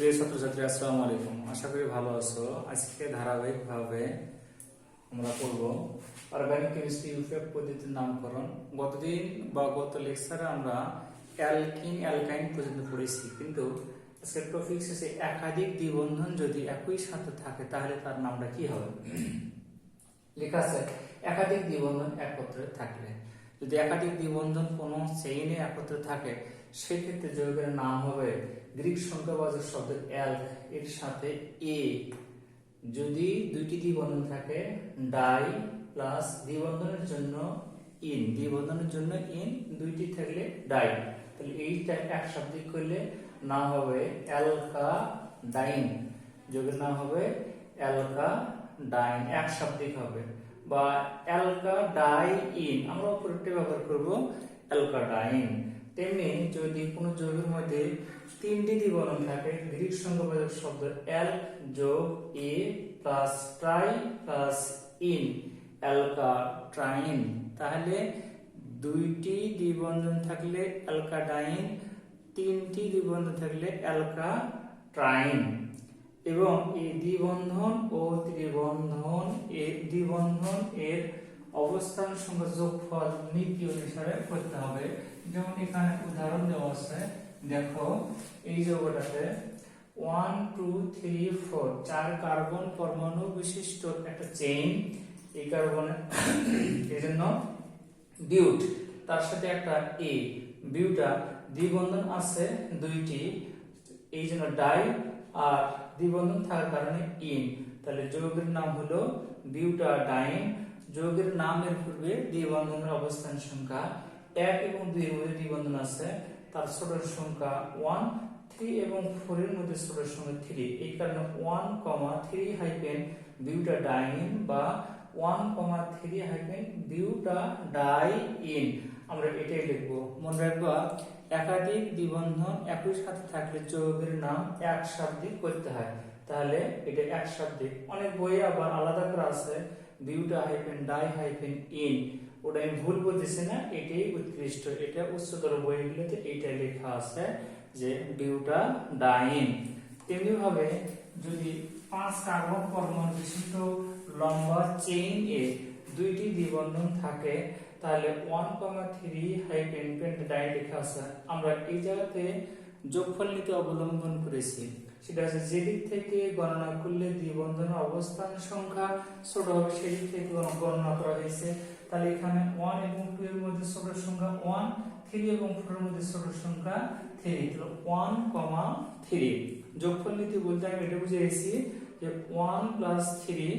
প্রিয় ছাত্রছাত্রী, আসসালামু আলাইকুম। আশা করি ভালো আছো। আজকে ধারাবাহিকভাবে আমরা পড়ব অর্গানিক কেমিস্ট্রি ইউপিএফ পদ্ধতির নামকরণ। গতদিন বা গত লেকচারে আমরা অ্যালকিন অ্যালকাইন পর্যন্ত পড়েছি, কিন্তু আজকের টপিক শেষে একাধিক দ্বিবন্ধন যদি একই সাথে থাকে তাহলে তার নামটা কি হবে। লেখা আছে একাধিক দ্বিবন্ধন একত্রে থাকলে। যদি একাধিক দ্বিবন্ধন কোনো চেইনে একত্রে থাকে সেক্ষেত্রে যৌগের নাম হবে গ্রিক সংখ্যাবাচক শব্দ অ্যালক এর সাথে এ। যদি দুইটি দ্বিবন্ধন থাকে ডাই প্লাস দ্বিবন্ধনের জন্য ইন, দ্বিবন্ধনের জন্য ইন, দুইটি থাকলে ডাই, তাহলে এইটা এক শব্দিক করলে নাম হবে অ্যালকাডাইন। যৌগের নাম হবে অ্যালকাডাইন, এক শব্দিক হবে, বা অ্যালকাডাইন আমরা উপরেরটা ব্যবহার করব অ্যালকাডাইন। তেমনি যদি কোনো যৌগের মধ্যে তিনটি দ্বিবন্ধন থাকে গ্রিক সংখ্যাবাচক শব্দ অ্যাল যোগ এ প্লাস ট্রাই প্লাস ইন, অ্যালকাট্রাইন। তাহলে দুইটি দ্বিবন্ধন থাকলে অ্যালকাডাইন, তিনটি দ্বিবন্ধন থাকলে অ্যালকাট্রাইন। এবং এই দ্বিবন্ধন ও ত্রিবন্ধন এর অবস্থান সংখ্যা যোগফল নীতি অনুসারে করতে হবে। যেমন এখানে উদাহরণ দেওয়া আছে, দেখো এই যৌগটাতে 1 2 3 4 চার কার্বন পরমাণু বিশিষ্ট একটা চেইন। এই কার্বনে এই জন্য বিউট, তার সাথে একটা এ, বিউটা দ্বিবন্ধন আছে দুইটি, এই জন্য ডাই, আর দ্বিবন্ধন থাকার কারণে ইন, তাহলে যৌগের নাম হলো বিউটাডাইন। যৌগের নামের পূর্বে দ্বিবন্ধনের অবস্থান সংখ্যা 1 এবং 2 এর মধ্যে দ্বিবন্ধন আছে, তার ছোট সংখ্যা 1, 3 এবং 4 এর মধ্যে ছোট সংখ্যা 3। এই কারণে 1, 3 হাইফেন বিউটাডাইন বা 1, 3 হাইফেন বিউটাডাইন, আমরা এটাই লিখবো। মনে রাখবা একাধিক দ্বিবন্ধন একই সাথে থাকলে যৌগের নাম এক শব্দিক করতে হয়, তাহলে এটা এক শব্দিক। অনেক বইয়ে আবার আলাদা করে আছে বিউটা হাইফেন ডাই হাইফেন ইন, ওটা আমি ভুল বলতেছি না, এটাই উৎকৃষ্ট, এটা উচ্চতর বইগুলোতে এইটাই লেখা আছে যে বিউটাডাইন। তেমনি ভাবে যদি 5 কার্বন পরমাণু বিশিষ্ট লম্বা চেইন এ দুইটি দ্বিবন্ধন থাকে তাহলে 1, 3 হাইফেন পেন্টাডাইন লেখা আছে। আমরা এই জায়গাতে যোগফল নীতি অবলম্বন করেছি, সেটা হচ্ছে যেদিক থেকে গণনা করলে দ্বিবন্ধনের অবস্থান সংখ্যা ছোট হবে সেদিক থেকে গণনা করা হয়েছে। তাহলে এখানে 1 এবং 2 এর মধ্যে ছোট সংখ্যা 1, 3 এবং 4 এর মধ্যে ছোট সংখ্যা 3, তাহলে 1, 3। যোগফল নীতি বলতে আমি এটা বুঝিয়েছি যে 1 প্লাস 3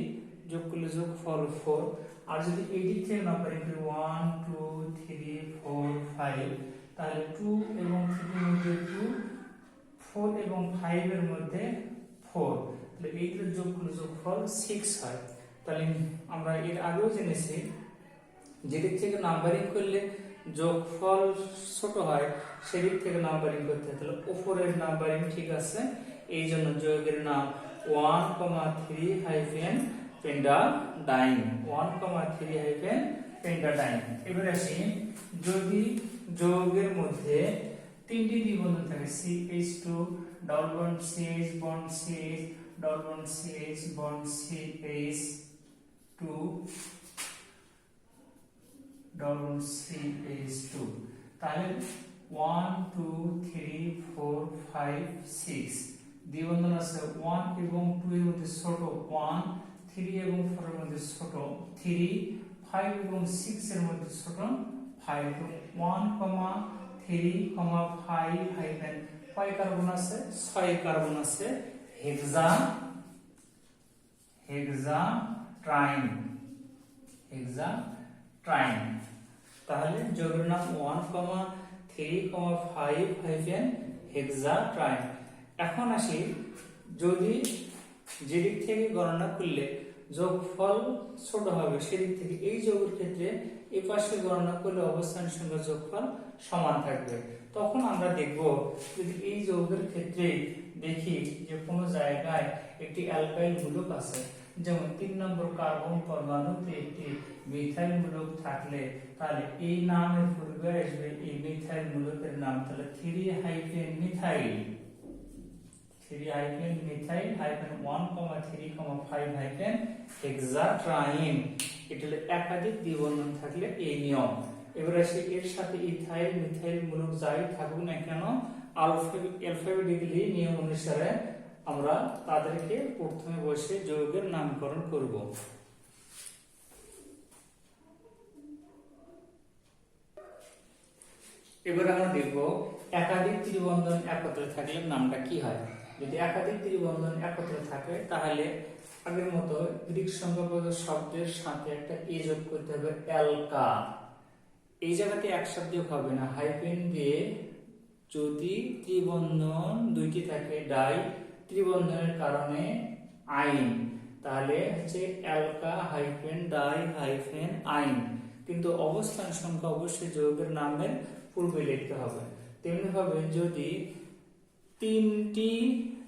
যোগ করলে যোগফল 4, আর যদি এই দিক থেকে নাম্বারিং করি 1 2 3 4 5, তাহলে 2 এবং 3 এর মধ্যে 2, 4 এবং 5 এর মধ্যে 4, তাহলে এইটার যোগ করলে যোগফল 6 হয়। তাহলে আমরা এর আগেও জেনেছি যেদিক থেকে নাম্বারিং করলে যোগফল ছোট হয় সেদিক থেকে নাম্বারিং করতে হয়, তাহলে উপরের নাম্বারিং ঠিক আছে, এই জন্য যৌগের নাম 1, 3 হাইফেন পেন্টাডাইন, 1, 3 হাইফেন পেন্টাডাইন। এবার আসি যদি যৌগের মধ্যে তিনটি দ্বিবন্ধন থাকে CH2 double bond CH bond CH double bond CH bond CH2 double bond CH2, তাহলে 1 2 3 4 5 6 দ্বিবন্ধন আছে 1 এবং 2 এর মধ্যে ছোট 1, 3 এবং 4 এর মধ্যে ছোট 3, 5 এবং 6 এর মধ্যে ছোট 5, 1, 3, 5 হাইফেন কয় কার্বন আছে 6 কার্বন আছে, হেক্সাট্রাইন। তাহলে যৌগের নাম 1, 3, 5 হাইফেন হেক্সাট্রাইন। এখন আসি যদি যেদিক থেকে গণনা করলে যোগফল ছোট হবে সেদিক থেকে এই যৌগের ক্ষেত্রে এই পাশে গণনা করলে অবস্থান সংখ্যা যোগফল সমান থাকবে। তখন আমরা দেখব যদি এই যৌগের ক্ষেত্রে দেখি যে কোনো জায়গায় একটি অ্যালকাইল মূলক আছে, যেমন 3 নম্বর কার্বন পরমাণুতে একটি মিথাইল মূলক থাকলে তাহলে এই নামের পূর্বে আসবে এই মিথাইল মূলকের নাম, তাহলে 3 hyphen methyl, 3 hyphen methyl hyphen 1 3 5 hyphen hexatriyne. এটা হলো একাধিক দ্বিবন্ধন থাকলে এই নিয়ম। এবার আসি এর সাথে ইথাইল মিথাইল মূলক যাই থাকুক না কেন অ্যালফাবেটিক্যালি নিয়ম অনুসারে আমরা তাদেরকে প্রথমে বসে যৌগের নামকরণ করব। এবার আমরা দেখব একাধিক ত্রিবন্ধন একত্রে থাকলে নামটা কি হয়। যদি একাধিক ত্রিবন্ধন একত্রে থাকে তাহলে আগের মতো গ্রিক সংখ্যাবোধক শব্দের সাথে একটা এ যোগ করতে হবে, অ্যালকা। এই জায়গাতে এক শব্দ হবে না, হাইফেন দিয়ে। যদি ত্রিবন্ধন দুইটি থাকে ডাই ত্রিবন্ধনের কারণে আইন, তাহলে হচ্ছে অ্যালকা হাইফেন ডাই হাইফেন আইন। কিন্তু অবস্থান সংখ্যা অবশ্যই যৌগের নামের পূর্বে লিখতে হবে। তেমনি ভাবে যদি তিনটি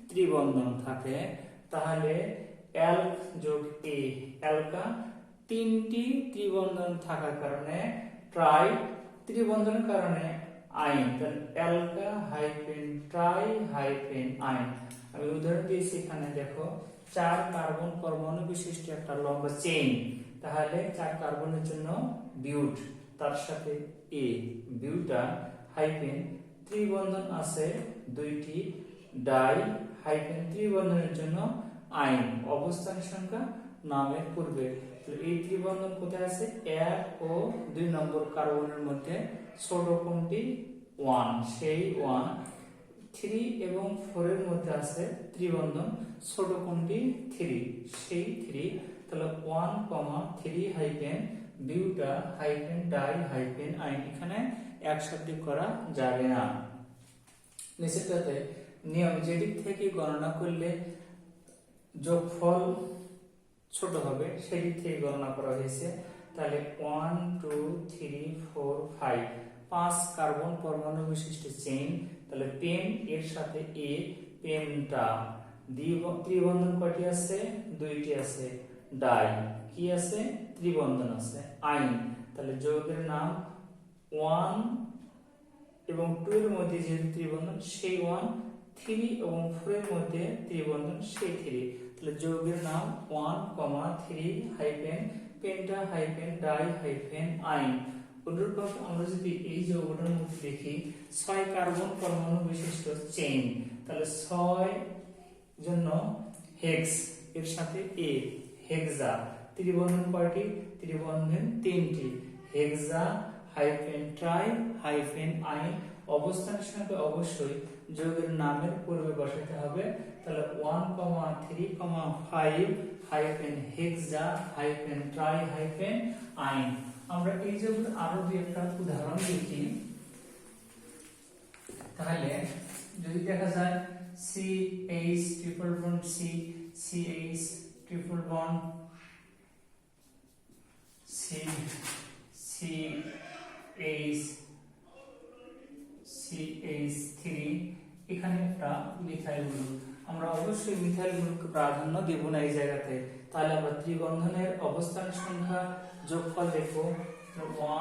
ত্রিবন্ধন থাকে তাহলে অ্যালক যোগ এ, অ্যালকা। তিনটি ত্রিবন্ধন থাকার কারণে ট্রাই, ত্রিবন্ধনের কারণে আইন, তাহলে অ্যালকা হাইফেন ট্রাই হাইফেন আইন। আমি উদাহরণ দিয়েছি এখানে দেখো, 4 কার্বন পরমাণু বিশিষ্ট একটা লম্বা চেইন, তাহলে 4 কার্বনের জন্য বিউট, তার সাথে এ বিউটা হাইফেন ত্রিবন্ধন আছে দুইটি ডাই হাইফেন ত্রিবন্ধনের জন্য আইন, অবস্থান সংখ্যা নামের পূর্বে। এই ত্রিবন্ধন কোথায় আছে? 1 ও 2 নম্বর কার্বনের মধ্যে ছোট কোনটি? 1, সেই 1। 3 এবং 4 এর মধ্যে আছে ত্রিবন্ধন, ছোট কোনটি? 3, সেই 3। তাহলে 1, 3 হাইফেন বিউটা হাইফেন ডাই হাইফেন আইন। এখানে একসাথে করা যাবে না। নিচেরটাতে নিয়ম যেদিক থেকে গণনা করলে যোগফল ছোট হবে সেদিক থেকে গণনা করা হয়েছে। তাহলে 1 2 3 4 5 5 কার্বন পরমাণু বিশিষ্ট চেইন, তাহলে পেন এর সাথে এ পেন্টা। ত্রিবন্ধন কয়টি আছে? দুইটি আছে। ডাই কি আছে? ত্রিবন্ধন আছে। আইন, তাহলে যৌগের নাম 1 এবং 2 এর মধ্যে যেহেতু ত্রিবন্ধন সেই 1, 3 এবং 4 এর মধ্যে ত্রিবন্ধন সেই 3, তাহলে যৌগের নাম 1, 3 hyphen penta hyphen die hyphen আইন। অনুরূপভাবে আমরা যদি এই যৌগটার মধ্যে দেখি 6 কার্বন পরমাণু বিশিষ্ট চেইন, তাহলে 6 জন্য হেক্স এর সাথে এ হেক্সা। ত্রিবন্ধন কয়টি? ত্রিবন্ধন 3টি, হেক্সা হাইফেন ট্রাই হাইফেন আইন। অবস্থান সংখ্যা অবশ্যই যৌগের নামের পূর্বে বসাতে হবে। তাহলে 1, 3, 5 হাইফেন হেক্সা হাইফেন ট্রাই হাইফেন আইন। আমরা এই যৌগের আরো দুই একটা উদাহরণ দেখি। তাহলে যদি দেখা যায় CH triple bond C, CH triple bond C, CH3, এখানে একটা মিথাইল গ্রুপ। আমরা অবশ্যই মিথাইল গ্রুপকে প্রাধান্য দেব না এই জায়গাতে। তাহলে আমরা ত্রিবন্ধনের অবস্থান সংখ্যা যোগফল দেখব,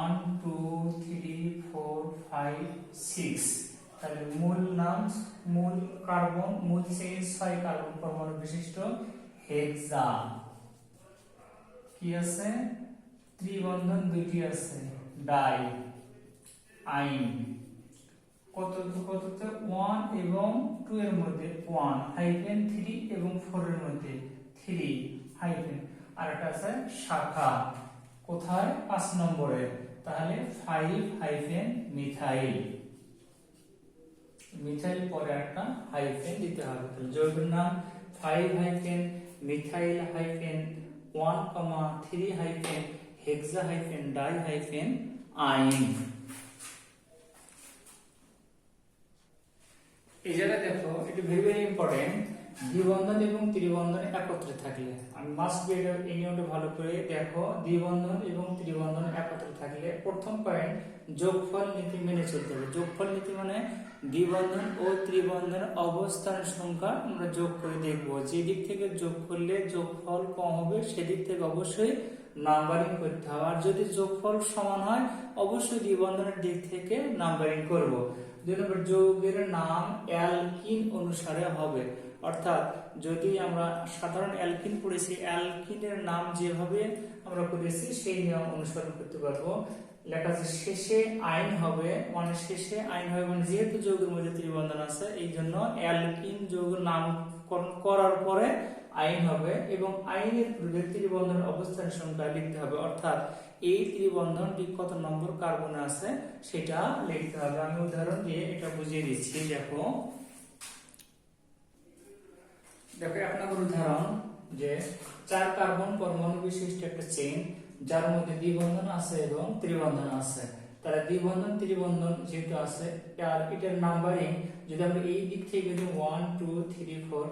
1 2 3 4 5 6। তাহলে মূল নাম, মূল কার্বন, মূল চেইন 6 কার্বন পরমাণু বিশিষ্ট হেক্সা। কি আছে? ত্রিবন্ধন দুইটি আছে ডাই আইন। কত 1 এবং 2 এর মধ্যে 1 হাইফেন 3 এবং 4 এর মধ্যে 3 হাইফেন। আর একটা আছে শাখা, কোথায়? 5 নম্বরে, তাহলে 5 হাইফেন মিথাইল। মিথাইল পরে একটা হাইফেন দিতে হবে। তাহলে যৌগের নাম 5 হাইফেন মিথাইল হাইফেন 1, 3 হাইফেন হেক্সা হাইফেন ডাই হাইফেন আইন। এই জায়গায় দেখো, এটা ভেরি ভেরি ইম্পর্টেন্ট। দ্বিবন্ধন এবং ত্রিবন্ধন একত্রে থাকলে, আমি মাস্ট বি এই নিয়মটা ভালো করে দেখো। দ্বিবন্ধন এবং ত্রিবন্ধন একত্রে থাকলে প্রথম পয়েন্ট, যোগফল নীতি মেনে চলতে হবে। যোগফল নীতি মানে দ্বিবন্ধন ও ত্রিবন্ধনের অবস্থান সংখ্যা আমরা যোগ করে দেখব। যে দিক থেকে যোগ করলে যোগফল কম হবে সেদিক থেকে অবশ্যই নাম্বারিং করতে হবে। আর যদি যোগফল সমান হয় অবশ্যই দ্বিবন্ধনের দিক থেকে নাম্বারিং করব। 2 নম্বর যৌগের নাম অ্যালকিন অনুসারে হবে, অর্থাৎ যদি আমরা সাধারণ অ্যালকিন পড়েছি, অ্যালকিনের নাম যেভাবে আমরা করেছি সেই নিয়ম অনুসরণ করতে পারবো। লেখা আছে শেষে আইন হবে, মানে শেষে আইন হবে মানে যেহেতু যৌগের মধ্যে ত্রিবন্ধন আছে এই জন্য অ্যালকিন যৌগের নামকরণ করার পরে আইন হবে এবং আইনের পূর্বে ত্রিবন্ধনের অবস্থান সংখ্যা লিখতে হবে, অর্থাৎ এই ত্রিবন্ধনটি কত নম্বর কার্বনে আছে সেটা লিখতে হবে। আমি উদাহরণ দিয়ে এটা বুঝিয়ে দিচ্ছি। দেখো 1 নম্বর উদাহরণ যে 4 কার্বন পরমাণু বিশিষ্ট একটা চেইন যার মধ্যে দ্বিবন্ধন আছে এবং ত্রিবন্ধন আছে। তাহলে দ্বিবন্ধন ত্রিবন্ধন যেহেতু আছে আর এটার নাম্বারিং যদি আমরা এই দিক থেকে 1 2 3 4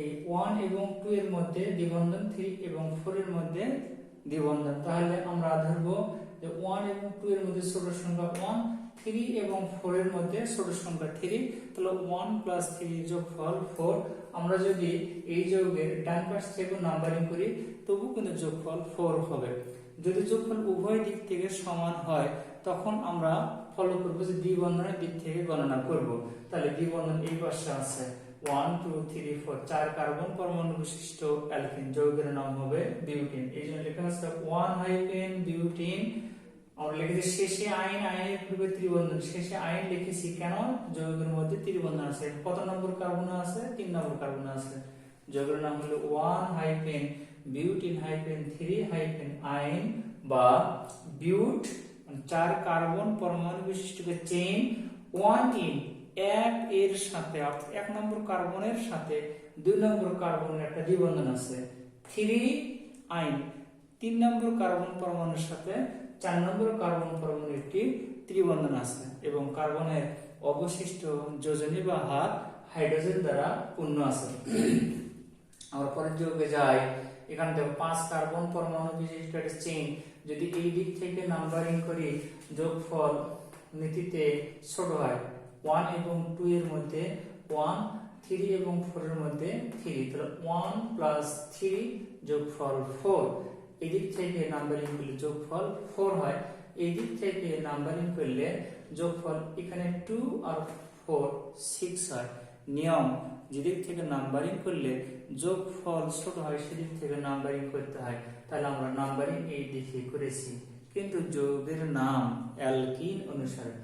এই 1 এবং 2 এর মধ্যে দ্বিবন্ধন, 3 এবং 4 এর মধ্যে দ্বিবন্ধন, তাহলে আমরা ধরবো যে 1 এবং 2 এর মধ্যে ছোট সংখ্যা 1, 3 এবং 4 এর মধ্যে ছোট সংখ্যা 3, তাহলে 1 + 3 যোগফল 4। আমরা যদি এই যৌগের ডান পাশ থেকে নাম্বারিং করি তবু কিন্তু যোগফল 4 হবে। যদি যোগফল উভয় দিক থেকে সমান হয় তখন আমরা ফলো করব যে দ্বিবন্ধনের দিক থেকে গণনা করব। তাহলে দ্বিবন্ধন এই পাশে আছে 1 2 3 4 4 কার্বন পরমাণু বিশিষ্ট অ্যালকিন, যৌগের নাম হবে বিউটিন। এই জন্য লেখা আছে 1 বিউটিন। আমরা লিখেছি শেষে আইন, আইনের পূর্বে ত্রিবন্ধন, শেষে আইন লিখেছি কেন? যৌগের মধ্যে ত্রিবন্ধন আছে। কত নম্বর কার্বনে আছে? 3 নম্বর কার্বনে আছে। যৌগের নাম হলো 1 বিউটিন 3 আইন বা বিউট। 4 কার্বন পরমাণু বিশিষ্ট চেইন 1 ইন এক এর সাথে, অর্থাৎ 1 নম্বর কার্বনের সাথে 2 নম্বর কার্বনের একটা দ্বিবন্ধন আছে। 3 আইন 3 নম্বর কার্বন পরমাণুর সাথে 4 নম্বর কার্বন পরমাণুর একটি ত্রিবন্ধন আছে এবং কার্বনের অবশিষ্ট যোজনী বা হার হাইড্রোজেন দ্বারা পূর্ণ আছে। আমরা পরের যৌগে যাই। এখানে দেখো 5 কার্বন পরমাণু বিশিষ্ট একটা চেইন, যদি এই দিক থেকে নাম্বারিং করি যোগফল নীতিতে ছোট হয়। 1 এবং 2 এর মধ্যে 1, 3 এবং 4 এর মধ্যে 3, তাহলে 1 + 3 যোগফল 4। এই দিক থেকে নাম্বারিং করলে যোগফল 4 হয়। এই দিক থেকে নাম্বারিং করলে যোগফল এখানে 2 আর 4 6 হয়। নিয়ম, যেদিক থেকে নাম্বারিং করলে যোগফল ছোট হয় সেদিক থেকে নাম্বারিং করতে হয়। তাহলে আমরা নাম্বারিং এই দিকে করেছি, কিন্তু যৌগের নাম অ্যালকিন অনুসারে।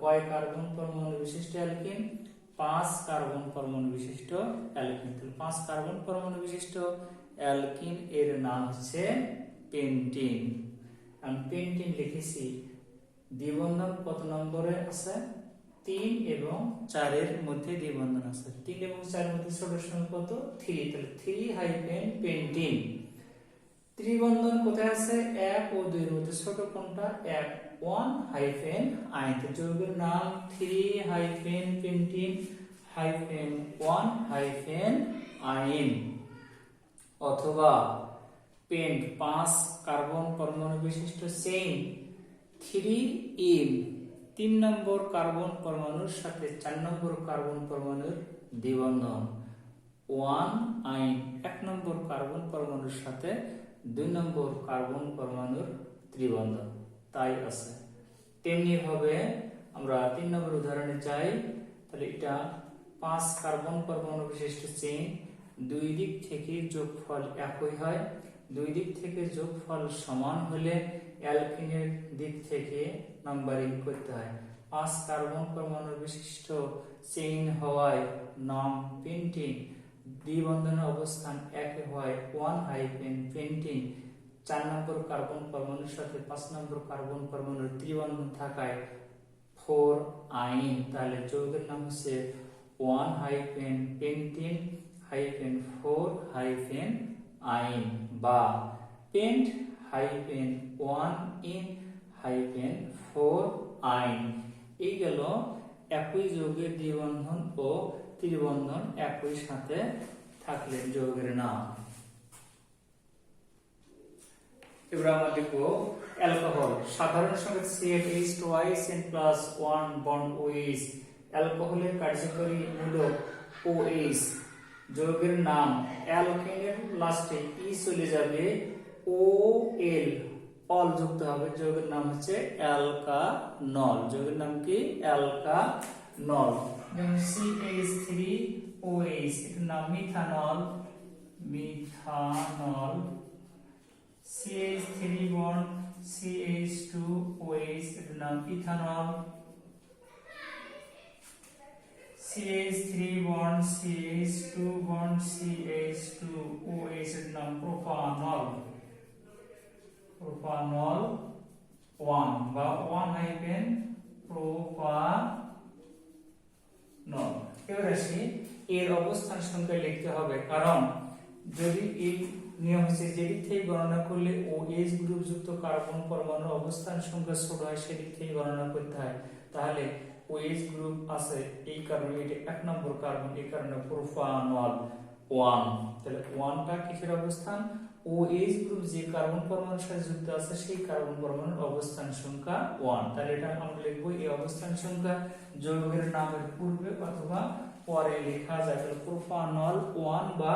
কয় কার্বন পরমাণু বিশিষ্ট অ্যালকিন? 5 কার্বন পরমাণু বিশিষ্ট অ্যালকিন। 5 কার্বন পরমাণু বিশিষ্ট অ্যালকিন এর নাম হচ্ছে পেন্টিন। আমি পেন্টিন লিখেছি। দ্বিবন্ধন কত নম্বরে আছে? 3 এবং 4 এর মধ্যে দ্বিবন্ধন আছে। 3 এবং 4 এর মধ্যে ছোট সংখ্যা কত? 3, তাহলে 3 পেন্টিন। ত্রিবন্ধন কোথায় আছে? 1 ও 2 এর মধ্যে ছোট কোনটা? 1 1 আইন। তো যৌগের নাম 3 পেন্টিন 1 আইন। অথবা পেন্ট 5 কার্বন পরমাণু বিশিষ্ট চেইন 3 ইন 3 নম্বর কার্বন পরমাণুর সাথে 4 নম্বর কার্বন পরমাণুর দ্বিবন্ধন। 1 আইন 1 নম্বর কার্বন পরমাণুর সাথে 2 নম্বর কার্বন পরমাণুর ত্রিবন্ধন। তাই আছে। তেমনি হবে আমরা 3 নম্বর উদাহরণে যাই। তাহলে এটা 5 কার্বন পরমাণু বিশিষ্ট চেইন, 2 দিক থেকে যোগফল একই হয়। 2 দিক থেকে যোগফল সমান হলে অ্যালকিনের দিক থেকে নাম্বারিং করতে হয়। 5 কার্বন পরমাণু বিশিষ্ট চেইন হওয়ায় নাম পেন্টিন। দ্বিবন্ধনের অবস্থান একে হয় 1 পেন্টিন। 4 নম্বর কার্বন পরমাণুর সাথে 5 নম্বর কার্বন পরমাণুর ত্রিবন্ধন থাকায় 4 আইন। তাহলে যৌগের নাম হচ্ছে 1 পেন্টিন 4 আইন বা পেন্ট 1 ইন 4 আইন। এই গেল একই যৌগের দ্বিবন্ধন ও ত্রিবন্ধন একই সাথে থাকলে যৌগের নাম। এবার আমরা লিখবো অ্যালকোহল। সাধারণ সংকেত CH twice n + 1 bond OH। অ্যালকোহলের কার্যকরী মূলক OH। যৌগের নাম অ্যালকেনের লাস্টে ই চলে যাবে, OL অল যুক্ত হবে। যৌগের নাম হচ্ছে অ্যালকানল। যৌগের নাম কি? অ্যালকানল। নল, যেমন CH3OH এটার নাম methanol, methanol. CH3 bond CH2OH এটার নাম ethanol. CH3 bond CH2 bond CH2OH এর নাম প্রোপানল, প্রোপানল 1 বা 1 হাইফেন প্রোপানল। এবার আসি এর অবস্থান সংখ্যা লিখতে হবে, কারণ যদি এই নিয়ম হচ্ছে যেদিক থেকে গণনা করলে OH গ্রুপ যুক্ত কার্বন পরমাণুর অবস্থান সংখ্যা ছোট হয় সেদিক থেকে গণনা করতে হয়। তাহলে OH গ্রুপ আছে এই কারণে এটা 1 নম্বর কার্বন, এই কারণে প্রোপানল 1। তাহলে 1টা কিসের অবস্থান? OH গ্রুপ যে কার্বন পরমাণুর সাথে যুক্ত আছে সেই কার্বন পরমাণুর অবস্থান সংখ্যা 1। তাহলে এটা আমরা লিখব এই অবস্থান সংখ্যা যৌগের নামের পূর্বে অথবা পরে লেখা যায়। তাহলে প্রোপানল 1 বা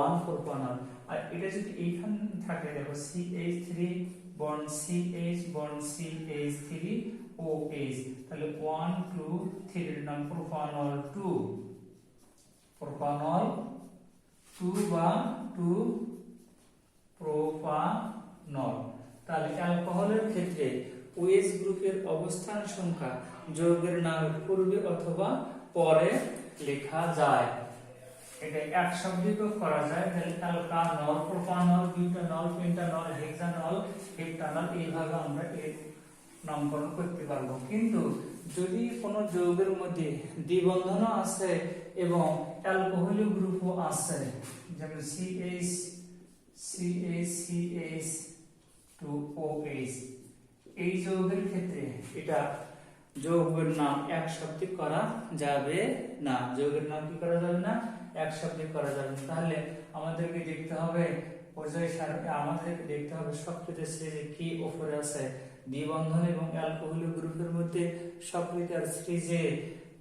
1 প্রোপানল। আর এটা যদি এইখানে থাকে দেখো CH3 bond CH bond CH3OH, তাহলে 1 2 3 এর নাম প্রোপানল 2, প্রোপানল 2 বা 2 প্রোপানল। তাহলে অ্যালকোহলের ক্ষেত্রে OH গ্রুপের অবস্থান সংখ্যা যৌগের নামের পূর্বে অথবা পরে লেখা যায়। এটা এক শব্দিকও করা যায়, তাহলে অ্যালকানল, প্রোপানল, বিউটানল, পেন্টানল, হেক্সানল, হেপ্টানল, এইভাবে আমরা এর নামকরণ করতে পারবো। কিন্তু যদি কোনো যৌগের মধ্যে দ্বিবন্ধনও আছে এবং অ্যালকোহলীয় গ্রুপও আছে, যেমন CH2OH, এই যৌগের ক্ষেত্রে এটা যৌগের নাম এক শব্দে করা যাবে না। যৌগের নাম কি করা যাবে না? এক শব্দে করা যাবে না। তাহলে আমাদেরকে দেখতে হবে পর্যায় সারণী, আমাদেরকে দেখতে হবে সক্রিয় সিরিজে কি উপরে আছে। দ্বিবন্ধন এবং অ্যালকোহলীয় গ্রুপের মধ্যে সক্রিয় সিরিজে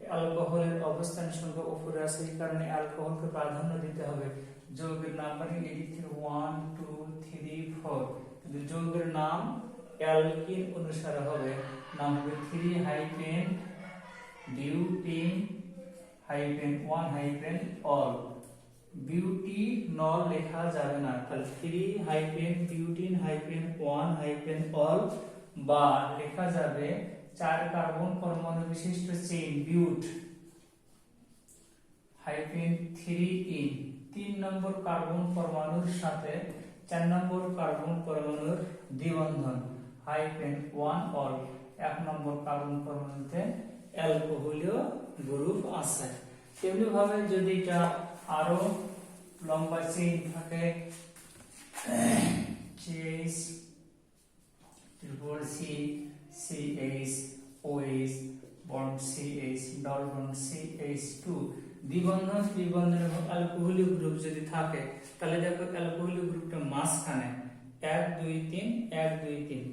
অ্যালকোহলের অবস্থান সংখ্যা উপরে আছে, এই কারণে অ্যালকোহলকে প্রাধান্য দিতে হবে। যৌগের নাম্বারিং এদিক থেকে 1 2 3 4, কিন্তু যৌগের নাম অ্যালকিন অনুসারে হবে, নাম হবে 3 hyphen butene hyphen 1 hyphen ol. Butenol লেখা যাবে না, তাহলে 3 hyphen butene hyphen 1 hyphen ol, বা লেখা যাবে 4 কার্বন পরমাণু বিশিষ্ট চেইন বিউট হাইফেন 3 ইন 3 নম্বর কার্বন পরমাণুর সাথে 4 নম্বর কার্বন পরমাণুর দ্বিবন্ধন হাইফেন 1 অল। 1 নম্বর কার্বন পরমাণুতে অ্যালকোহলীয় গ্রুপ আছে। তেমনি ভাবে যদি এটা আরো লম্বা চেইন থাকে, CH triple C CH OH bond CH double bond CH2, দ্বিবন্ধন দ্বিবন্ধন এবং অ্যালকোহলীয় গ্রুপ যদি থাকে, তাহলে দেখো অ্যালকোহলীয় গ্রুপটা মাঝখানে 1 2 3 1 2 3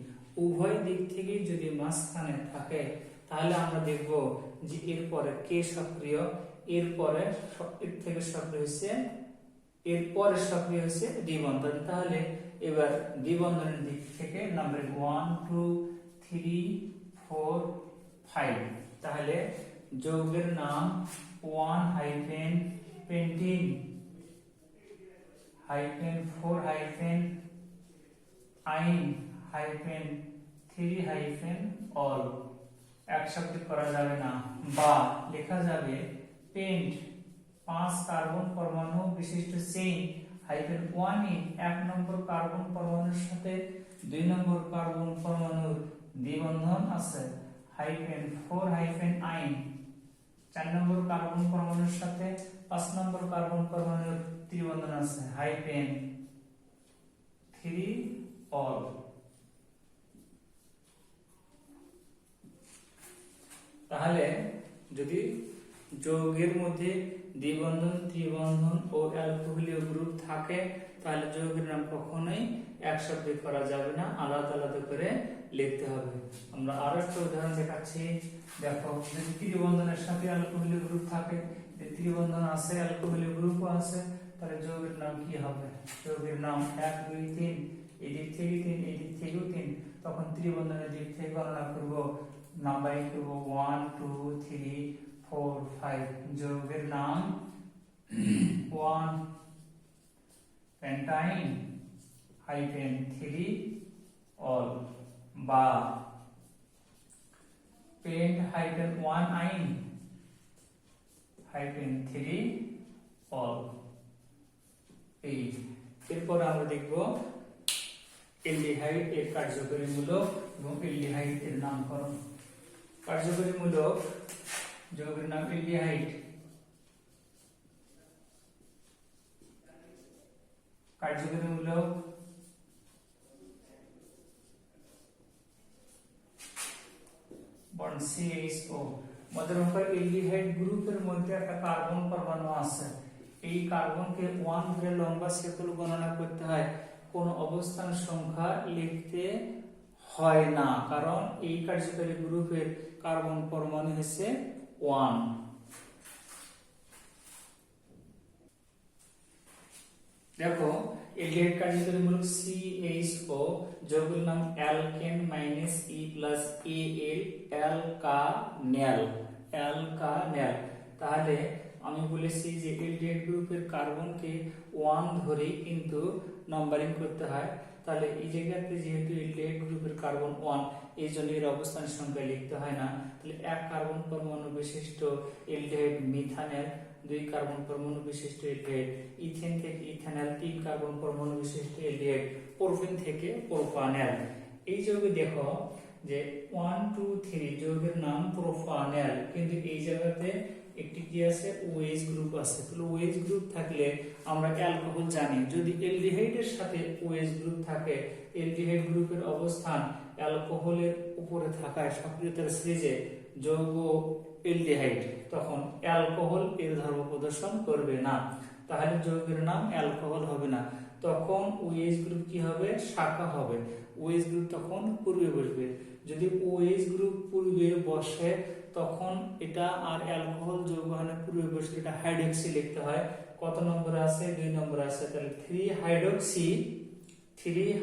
উভয় দিক থেকে যদি মাঝখানে থাকে, তাহলে আমরা দেখব যে এরপরে কে সক্রিয়, এরপরে এর থেকে সক্রিয় হচ্ছে, এরপরে সক্রিয় হচ্ছে দ্বিবন্ধন। তাহলে এবার দ্বিবন্ধনের দিক থেকে নাম্বার 1 2 3 4 5, তাহলে যৌগের নাম 1 হাইফেন পেন্টিন হাইফেন 4 হাইফেন আইন হাইফেন 3 হাইফেন অল। এক শব্দে করা যাবে না, বা লেখা যাবে পেন্ট 5 কার্বন পরমাণু বিশিষ্ট চেইন হাইফেন 1 ইন 1 নম্বর কার্বন পরমাণুর সাথে 2 নম্বর কার্বন পরমাণুর দ্বিবন্ধন আছে হাইফেন 4 হাইফেন আইন 4 নম্বর কার্বন পরমাণুর সাথে 5 নম্বর কার্বন পরমাণুর দ্বিবন্ধন আছে হাইফেন 3 অল। তাহলে যদি যৌগের মধ্যে দ্বিবন্ধন ত্রিবন্ধন ও অ্যালকোহলীয় গ্রুপ থাকে, তাহলে যৌগের নাম কখনোই এক শব্দে করা যাবে না, আলাদা আলাদা করে লিখতে হবে। আমরা আরো একটা উদাহরণ দেখাচ্ছি। দেখো যদি ত্রিবন্ধনের সাথে অ্যালকোহলীয় গ্রুপ থাকে, ত্রিবন্ধন আছে অ্যালকোহলীয় গ্রুপও আছে, তাহলে যৌগের নাম কি হবে? যৌগের নাম 1 2 3, এই দিক থেকে 3 এই দিক থেকেও 3, তখন ত্রিবন্ধনের দিক থেকে গণনা করব, নাম্বারিং করব 1 2 3 4 5 যৌগের নাম 1 পেন্টাইন -3 অল বা পেন্ট -1 আইন -3 অল। এরপর আমরা দেখব এলডিহাইড এর কার্যকরী মূলক এবং এলডিহাইড এর নামকরণ। কার্যকরী মূলক যৌগের নাম এলডিহাইড। কার্যকরী মূলক বন্ড CHO। মনে রাখো এলডিহাইড গ্রুপের মধ্যে একটা কার্বন পরমাণু আছে। এই কার্বনকে 1 ধরে লম্বা সেতুল গণনা করতে হয়, কোন অবস্থান সংখ্যা লিখতে হয় না, কারণ এই কার্যকরী গ্রুপের কার্বন পরমাণু হচ্ছে 1। দেখো এলডিহাইড কার্যকরী মূলক CHO, যৌগের নাম অ্যালকেন -E + Al অ্যালকানেল। তাহলে আমি বলেছি যে এলডিহাইড গ্রুপের কার্বনকে 1 ধরে কিন্তু নাম্বারিং করতে হয়। তাহলে এই জায়গাতে যেহেতু এলডিহাইড গ্রুপের কার্বন 1, এই জন্য এর অবস্থান সংখ্যা লিখতে হয় না। তাহলে 1 কার্বন পরমাণু বিশিষ্ট এলডিহাইড মিথানেল, 2 কার্বন পরমাণু বিশিষ্ট এলডিহাইড ইথেন থেকে ইথানল, 3 কার্বন পরমাণু বিশিষ্ট এলডিহাইড প্রোপিন থেকে প্রোপানেল। এই যৌগে দেখো যে 1 2 3 যৌগের নাম প্রোপানেল, কিন্তু এই জায়গাতে একটি কি আছে, OH গ্রুপ আছে। তাহলে OH গ্রুপ থাকলে আমরা অ্যালকোহল জানি, যদি এলডিহাইডের সাথে OH গ্রুপ থাকে, এলডিহাইড গ্রুপের অবস্থান অ্যালকোহলের উপরে থাকায় সক্রিয়তার সিরিজে যৌগ এলডিহাইড, তখন অ্যালকোহল এর ধর্ম প্রদর্শন করবে না, তাহলে যৌগের নাম অ্যালকোহল হবে না। তখন OH গ্রুপ কি হবে, শাখা হবে। OH গ্রুপ তখন পূর্বে বসবে। যদি OH গ্রুপ পূর্বে বসে তখন এটা আর অ্যালকোহল যৌগ হয় না, পূর্বে বসলে এটা হাইড্রক্সি লিখতে হয়। কত নম্বরে আছে, 2 নম্বরে আছে। তাহলে 3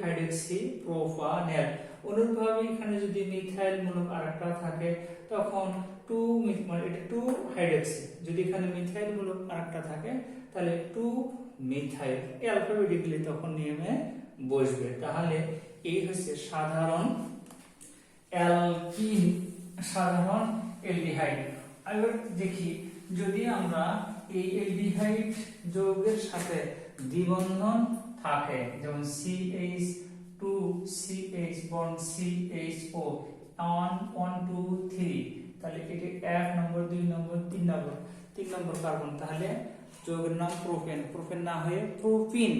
হাইড্রক্সি প্রোপানেল। অনুরূপভাবে এখানে যদি মিথাইল মূলক আরেকটা থাকে তখন 2 মানে এটা 2 হাইড্রক্সি। যদি এখানে মিথাইল মূলক আরেকটা থাকে তাহলে 2 মিথাইল, অ্যালফাবেটিক্যালি তখন নিয়মে বসবে। তাহলে এই হচ্ছে সাধারণ অ্যালকিন, সাধারণ এলডিহাইড। এবার দেখি যদি আমরা এই এলডিহাইড যৌগের সাথে দ্বিবন্ধন থাকে, যেমন CH2CH বন্ড CHO 1 1 2 3, তাহলে এটি 1 নম্বর 2 নম্বর 3 নম্বর কার্বন, তাহলে যৌগের নাম প্রোপেন। প্রোপেন না হয়ে প্রোপিন,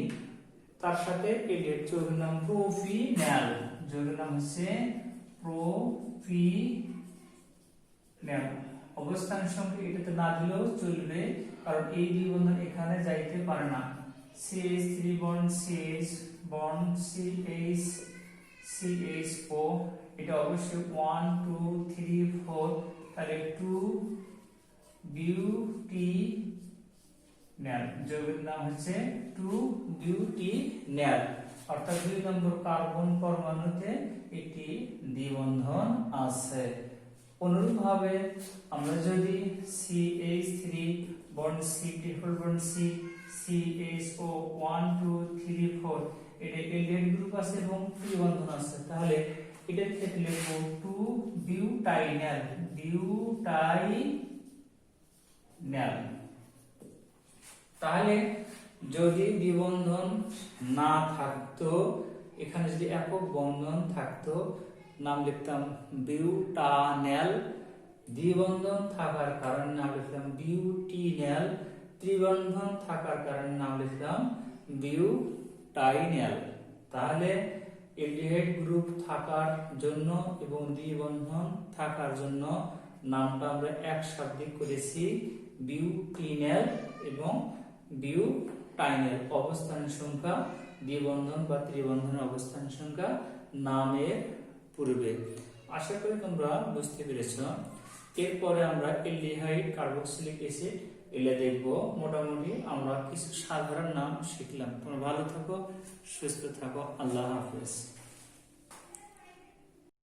তার সাথে এলিয়েট, যৌগের নাম প্রোপিনেল। যৌগের নাম হচ্ছে প্রোপিনেল। অবস্থান সংখ্যা এটাতে না দিলেও চলবে, কারণ এই দ্বিবন্ধন এখানে যাইতে পারে না। CH3 bond CH bond CHO, এটা অবশ্যই 1 2 3 4, তাহলে 2 বিউটিনেল। যৌগের নাম হচ্ছে 2 বিউটিনেল, অর্থাৎ 2 নম্বর কার্বন পরমাণুতে একটি দ্বিবন্ধন আছে। অনুরূপভাবে আমরা যদি CH3 bond C triple bond CHO 1 2 3 4, এটা এলডিহাইড গ্রুপ আছে এবং ত্রিবন্ধন আছে, তাহলে এটার ক্ষেত্রে লিখব 2 বিউটাইনেল। তাহলে যদি দ্বিবন্ধন না থাকতো, এখানে যদি একক বন্ধন থাকতো, নাম লিখতাম বিউটানেল। দ্বিবন্ধন থাকার কারণে নাম লিখলাম বিউটিনেল। ত্রিবন্ধন থাকার কারণে নাম লিখলাম বিউটাইনেল। তাহলে এলডিহাইড গ্রুপ থাকার জন্য এবং দ্বিবন্ধন থাকার জন্য নামটা আমরা এক শব্দে করেছি বিউটিনেল এবং বিউটাইনেল। অবস্থান সংখ্যা দ্বিবন্ধন বা ত্রিবন্ধন অবস্থান সংখ্যা নামের পূর্বে। আশা করি তোমরা বুঝতে পেরেছ। এরপরে আমরা এলডিহাইড, কার্বক্সিলিক অ্যাসিড এগুলো দেখব। মোটামুটি আমরা কিছু সাধারণ নাম শিখলাম। তোমরা ভালো থাকো, সুস্থ থাকো। আল্লাহ হাফেজ।